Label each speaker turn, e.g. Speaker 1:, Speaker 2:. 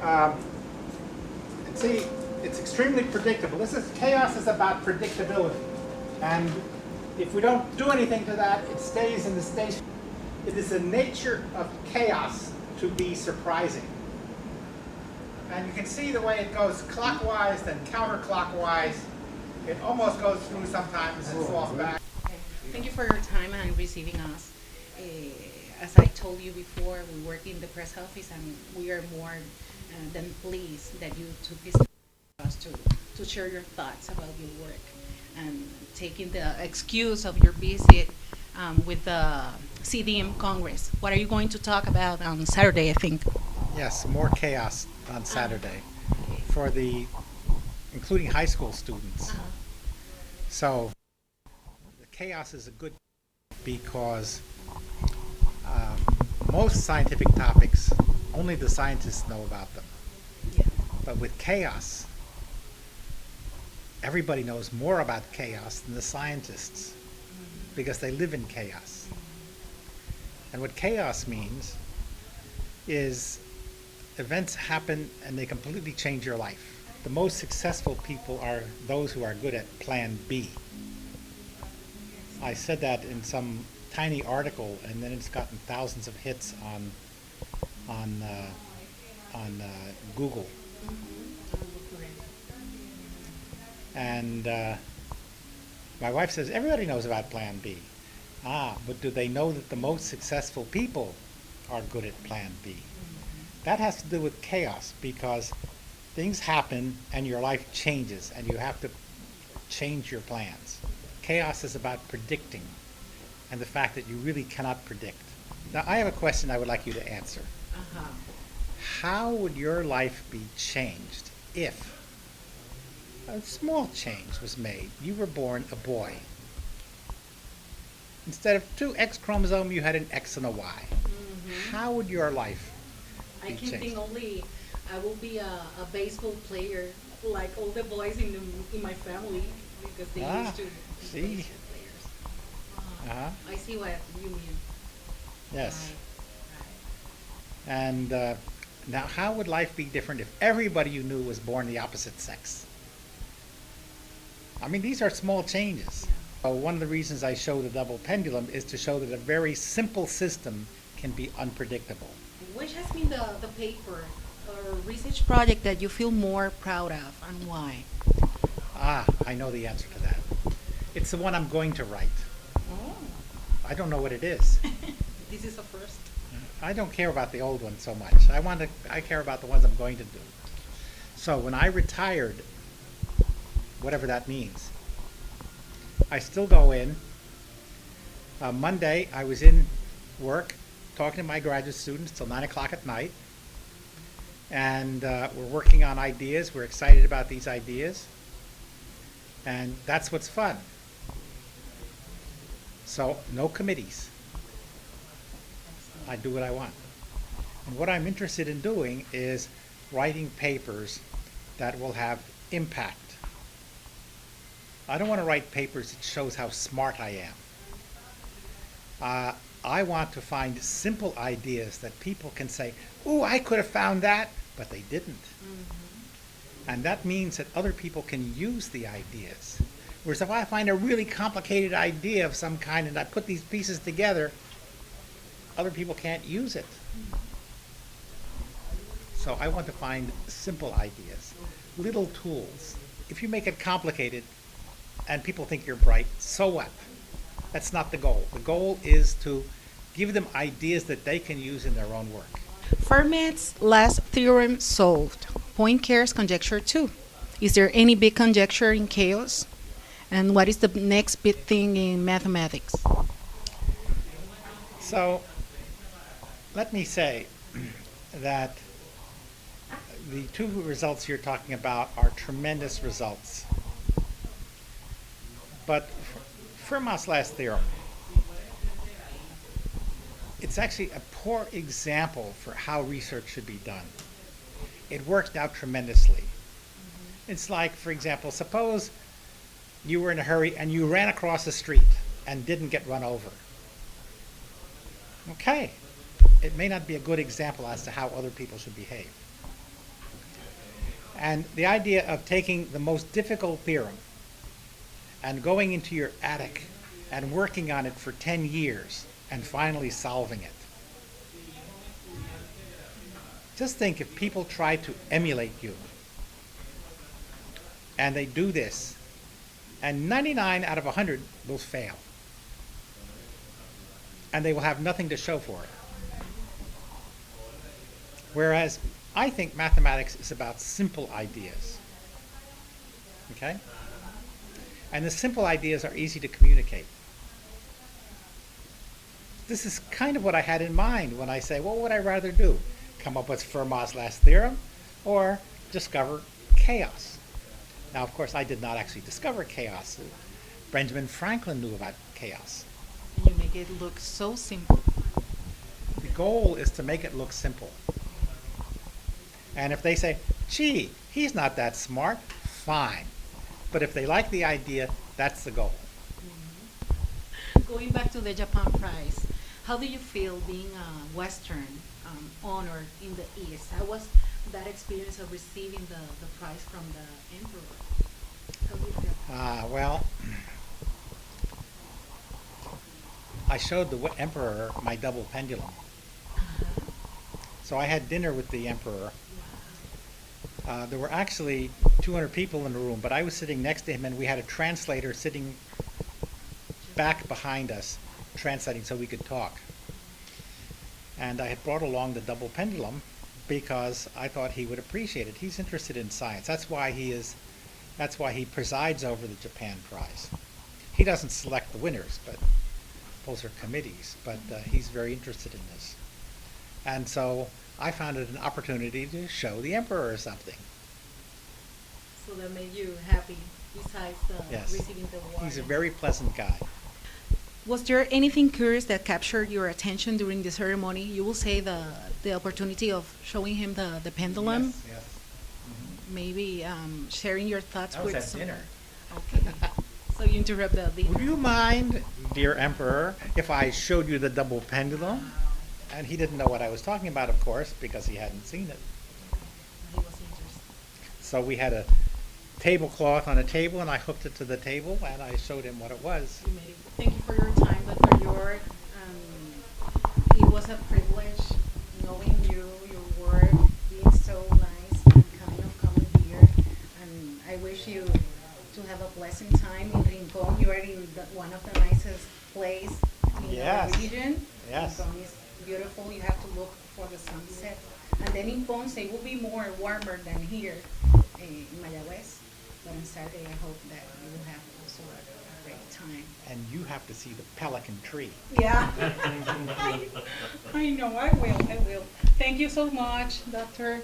Speaker 1: Um, and see, it's extremely predictable. Chaos is about predictability. And if we don't do anything to that, it stays in the state. It is the nature of chaos to be surprising. And you can see the way it goes clockwise, then counterclockwise. It almost goes through sometimes and falls back.
Speaker 2: Thank you for your time and receiving us. As I told you before, we work in the press office, and we are more than pleased that you took this time for us to share your thoughts about your work and taking the excuse of your visit with the SIDIM Congress. What are you going to talk about on Saturday, I think?
Speaker 1: Yes, more chaos on Saturday for including high school students. So the chaos is a good because most scientific topics, only the scientists know about them.
Speaker 2: Yeah.
Speaker 1: But with chaos, everybody knows more about chaos than the scientists because they live in chaos. And what chaos means is events happen and they completely change your life. The most successful people are those who are good at plan B. I said that in some tiny article, and then it's gotten thousands of hits on Google. And my wife says everybody knows about plan B. But do they know that the most successful people are good at plan B? That has to do with chaos, because things happen and your life changes and you have to change your plans. Chaos is about predicting and the fact that you really cannot predict. Now, I have a question I would like you to answer. How would your life be changed if a small change was made? You were born a boy. Instead of 2 X chromosomes, you had an X and a Y. How would your life
Speaker 2: I
Speaker 1: be
Speaker 2: can
Speaker 1: changed?
Speaker 2: think only I will be a baseball player like all the boys in my family, because they used to be
Speaker 1: see.
Speaker 2: baseball players. I see what you mean.
Speaker 1: Yes.
Speaker 2: Right.
Speaker 1: And now, how would life be different if everybody you knew was born the opposite sex? I mean, these are small changes. So one of the reasons I show the double pendulum is to show that a very simple system can be unpredictable.
Speaker 2: Which has been the paper or research project that you feel more proud of, and why?
Speaker 1: I know the answer to that. It's the one I'm going to write.
Speaker 2: Oh.
Speaker 1: I don't know what it is.
Speaker 2: This is a first.
Speaker 1: I don't care about the old ones so much. I care about the ones I'm going to do. So when I retired, whatever that means, I still go in. Monday, I was in work talking to my graduate students till 9 o'clock at night. And we're working on ideas. We're excited about these ideas. And that's what's fun. So no committees. I do what I want. And what I'm interested in doing is writing papers that will have impact. I don't want to write papers that shows how smart I am. I want to find simple ideas that people can say, "Ooh, I could have found that," but they didn't. And that means that other people can use the ideas. Whereas if I find a really complicated idea of some kind and I put these pieces together, other people can't use it. So I want to find simple ideas, little tools. If you make it complicated and people think you're bright, so what? That's not the goal. The goal is to give them ideas that they can use in their own work.
Speaker 2: Fermat's last theorem solved. Poincare's conjecture 2. Is there any big conjecture in chaos? And what is the next big thing in mathematics?
Speaker 1: So let me say that the 2 results you're talking about are tremendous results. But Fermat's last theorem, it's actually a poor example for how research should be done. It worked out tremendously. It's like, for example, suppose you were in a hurry and you ran across the street and didn't get run over. Okay, it may not be a good example as to how other people should behave. And the idea of taking the most difficult theorem and going into your attic and working on it for 10 years and finally solving it. Just think if people try to emulate you and they do this, and 99 out of 100 will fail. And they will have nothing to show for it. Whereas I think mathematics is about simple ideas. Okay? And the simple ideas are easy to communicate. This is kind of what I had in mind when I say, what would I rather do? Come up with Fermat's last theorem or discover chaos? Now, of course, I did not actually discover chaos. Benjamin Franklin knew about chaos.
Speaker 2: And you make it look so simple.
Speaker 1: The goal is to make it look simple. And if they say, gee, he's not that smart, fine. But if they like the idea, that's the goal.
Speaker 2: Going back to the Japan Prize, how do you feel being a Western honor in the East? How was that experience of receiving the prize from the emperor? How do you feel?
Speaker 1: Well, I showed the emperor my double pendulum. So I had dinner with the emperor. There were actually 200 people in the room, but I was sitting next to him, and we had a translator sitting back behind us, translating so we could talk. And I had brought along the double pendulum because I thought he would appreciate it. He's interested in science. That's why he presides over the Japan Prize. He doesn't select the winners, but those are committees. But he's very interested in this. And so I found it an opportunity to show the emperor something.
Speaker 2: So that made you happy, besides
Speaker 1: Yes.
Speaker 2: receiving the award?
Speaker 1: He's a very pleasant guy.
Speaker 2: Was there anything curious that captured your attention during the ceremony? You will say the opportunity of showing him the pendulum,
Speaker 1: Yes, yes.
Speaker 2: maybe sharing your thoughts
Speaker 1: That was
Speaker 2: with
Speaker 1: at
Speaker 2: someone.
Speaker 1: dinner.
Speaker 2: Okay. So you interrupt the dinner.
Speaker 1: Would you mind, dear emperor, if I showed you the double pendulum? And he didn't know what I was talking about, of course, because he hadn't seen it.
Speaker 2: He was interested.
Speaker 1: So we had a tablecloth on a table, and I hooked it to the table, and I showed him what it was.
Speaker 2: You made it. Thank you for your time, Dr. Yorke. It was a privilege knowing you, your work, being so nice and kind of coming here. And I wish you to have a pleasant time in Rincon. You are in one of the nicest places in
Speaker 1: Yes.
Speaker 2: the region.
Speaker 1: Yes.
Speaker 2: Rincon is beautiful. You have to look for the sunset. And then in Ponce, it will be more warmer than here in Mayagüez. But on Saturday, I hope that you will have also a great time.
Speaker 1: And you have to see the pelican tree.
Speaker 2: Yeah. I know, I will. Thank you so much, Doctor.